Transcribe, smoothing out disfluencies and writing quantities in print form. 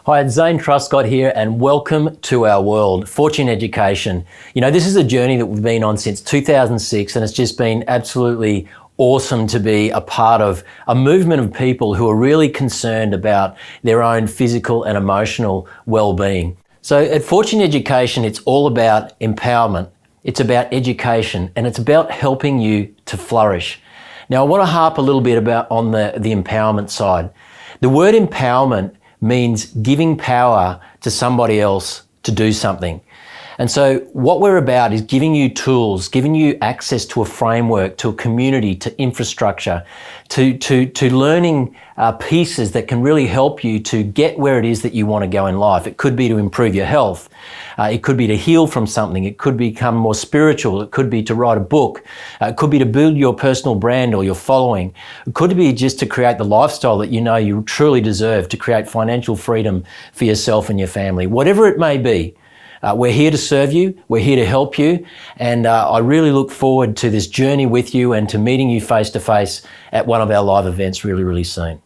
Hi, it's Zane Truscott here and welcome to our world, Fortune Education. You know, this is a journey that we've been on since 2006 and it's just been absolutely awesome to be a part of a movement of people who are really concerned about their own physical and emotional well-being. So at Fortune Education, it's all about empowerment, it's about education, and it's about helping you to flourish. Now, I want to harp a little bit on the empowerment side. The word empowerment means giving power to somebody else to do something. And so what we're about is giving you tools, giving you access to a framework, to a community, to infrastructure, to learning pieces that can really help you to get where it is that you want to go in life. It could be to improve your health. It could be to heal from something. It could become more spiritual. It could be to write a book. It could be to build your personal brand or your following. It could be just to create the lifestyle that you know you truly deserve, to create financial freedom for yourself and your family. Whatever it may be, we're here to serve you, we're here to help you, and I really look forward to this journey with you and to meeting you face to face at one of our live events really, really soon.